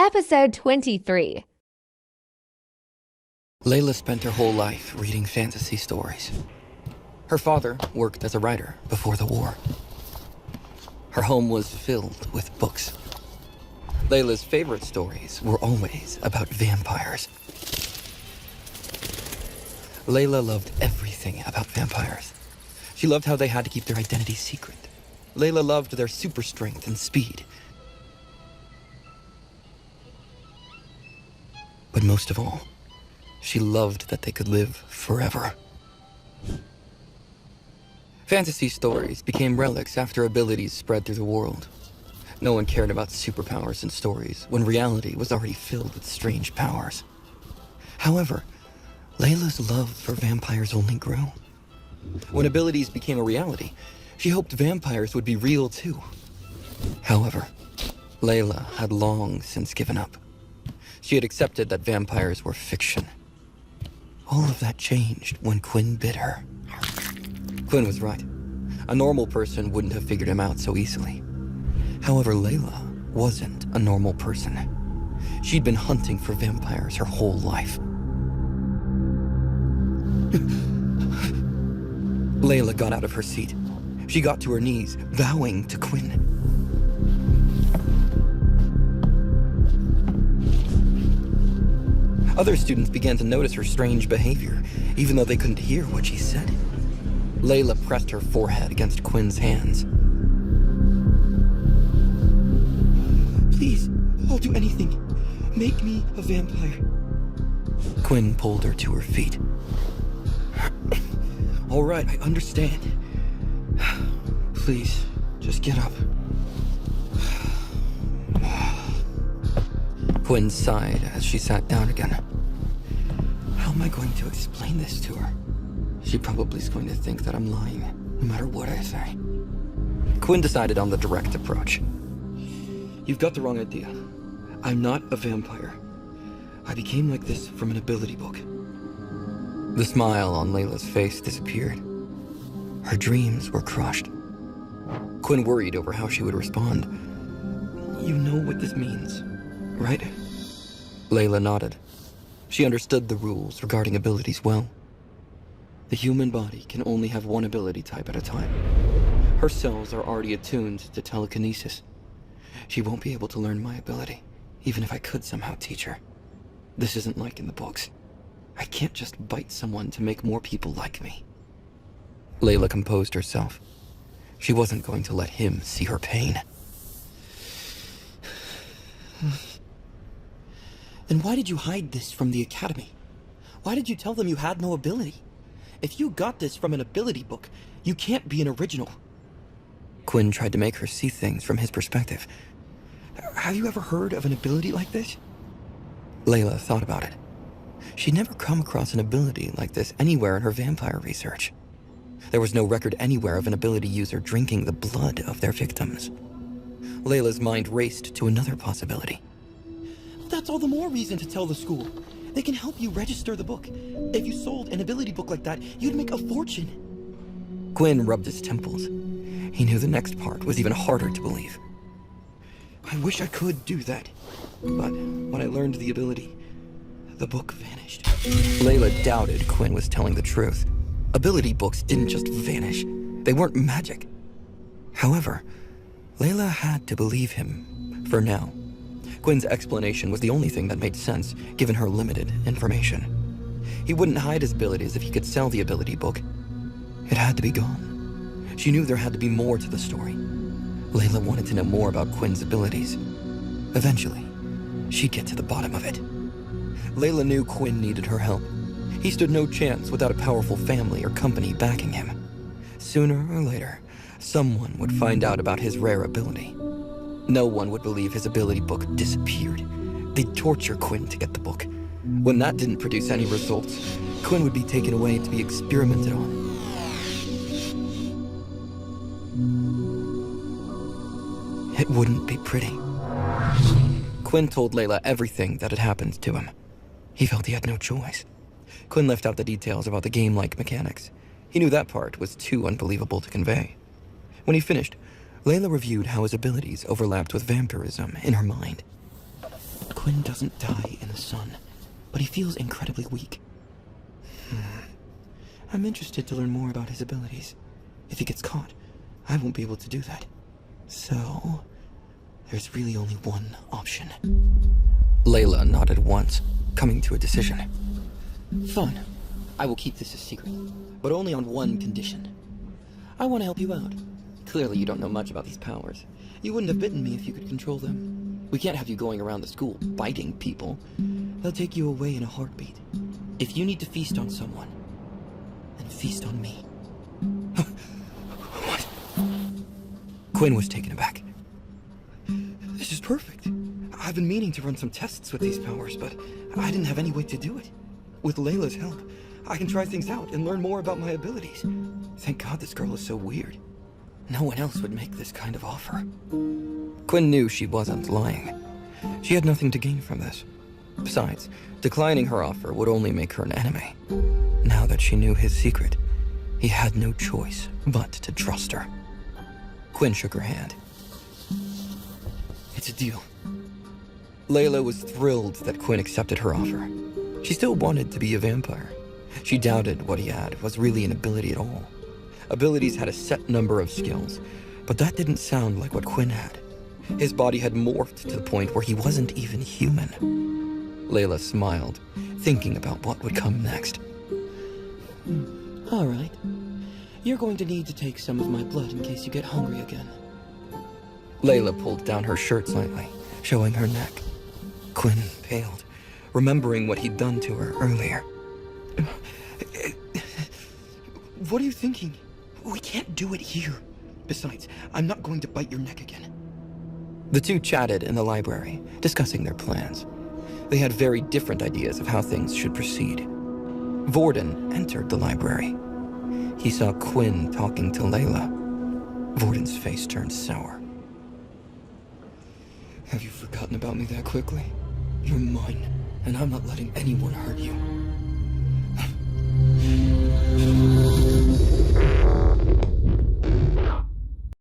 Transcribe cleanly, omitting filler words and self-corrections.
Episode 23. Layla spent her whole life reading fantasy stories. Her father worked as a writer before the war. Her home was filled with books. Layla's favorite stories were always about vampires. Layla loved everything about vampires. She loved how they had to keep their identity secret. Layla loved their super strength and speed. But most of all, she loved that they could live forever. Fantasy stories became relics after abilities spread through the world. No one cared about superpowers in stories when reality was already filled with strange powers. However, Layla's love for vampires only grew. When abilities became a reality, she hoped vampires would be real too. However, Layla had long since given up. She had accepted that vampires were fiction. All of that changed when Quinn bit her. Quinn was right. A normal person wouldn't have figured him out so easily. However, Layla wasn't a normal person. She'd been hunting for vampires her whole life. Layla got out of her seat. She got to her knees, bowing to Quinn. Other students began to notice her strange behavior, even though they couldn't hear what she said. Layla pressed her forehead against Quinn's hands. "Please, I'll do anything. Make me a vampire." Quinn pulled her to her feet. "All right, I understand. Please, just get up." Quinn sighed as she sat down again. How am I going to explain this to her? She probably is going to think that I'm lying, no matter what I say. Quinn decided on the direct approach. "You've got the wrong idea. I'm not a vampire. I became like this from an ability book." The smile on Layla's face disappeared. Her dreams were crushed. Quinn worried over how she would respond. "You know what this means, right?" Layla nodded. She understood the rules regarding abilities well. The human body can only have one ability type at a time. Her cells are already attuned to telekinesis. She won't be able to learn my ability, even if I could somehow teach her. This isn't like in the books. I can't just bite someone to make more people like me. Layla composed herself. She wasn't going to let him see her pain. "Then why did you hide this from the Academy? Why did you tell them you had no ability? If you got this from an ability book, you can't be an original." Quinn tried to make her see things from his perspective. "Have you ever heard of an ability like this?" Layla thought about it. She'd never come across an ability like this anywhere in her vampire research. There was no record anywhere of an ability user drinking the blood of their victims. Layla's mind raced to another possibility. "That's all the more reason to tell the school. They can help you register the book. If you sold an ability book like that, you'd make a fortune." Quinn rubbed his temples. He knew the next part was even harder to believe. "I wish I could do that. But when I learned the ability, the book vanished." Layla doubted Quinn was telling the truth. Ability books didn't just vanish. They weren't magic. However, Layla had to believe him, for now. Quinn's explanation was the only thing that made sense, given her limited information. He wouldn't hide his abilities if he could sell the ability book. It had to be gone. She knew there had to be more to the story. Layla wanted to know more about Quinn's abilities. Eventually, she'd get to the bottom of it. Layla knew Quinn needed her help. He stood no chance without a powerful family or company backing him. Sooner or later, someone would find out about his rare ability. No one would believe his ability book disappeared. They'd torture Quinn to get the book. When that didn't produce any results, Quinn would be taken away to be experimented on. It wouldn't be pretty. Quinn told Layla everything that had happened to him. He felt he had no choice. Quinn left out the details about the game-like mechanics. He knew that part was too unbelievable to convey. When he finished, Layla reviewed how his abilities overlapped with vampirism in her mind. Quinn doesn't die in the sun, but he feels incredibly weak. I'm interested to learn more about his abilities. If he gets caught, I won't be able to do that. So, there's really only one option. Layla nodded once, coming to a decision. Fine. I will keep this a secret, but only on one condition. I want to help you out. Clearly you don't know much about these powers. You wouldn't have bitten me if you could control them. We can't have you going around the school biting people. They'll take you away in a heartbeat. If you need to feast on someone, then feast on me. What? Quinn was taken aback. This is perfect. I've been meaning to run some tests with these powers, but I didn't have any way to do it. With Layla's help, I can try things out and learn more about my abilities. Thank God this girl is so weird. No one else would make this kind of offer. Quinn knew she wasn't lying. She had nothing to gain from this. Besides, declining her offer would only make her an enemy. Now that she knew his secret, he had no choice but to trust her. Quinn shook her hand. It's a deal. Layla was thrilled that Quinn accepted her offer. She still wanted to be a vampire. She doubted what he had was really an ability at all. Abilities had a set number of skills, but that didn't sound like what Quinn had. His body had morphed to the point where he wasn't even human. Layla smiled, thinking about what would come next. All right. You're going to need to take some of my blood in case you get hungry again. Layla pulled down her shirt slightly, showing her neck. Quinn paled, remembering what he'd done to her earlier. What are you thinking? We can't do it here. Besides, I'm not going to bite your neck again. The two chatted in the library, discussing their plans. They had very different ideas of how things should proceed. Vorden entered the library. He saw Quinn talking to Layla. Vorden's face turned sour. Have you forgotten about me that quickly? You're mine, and I'm not letting anyone hurt you.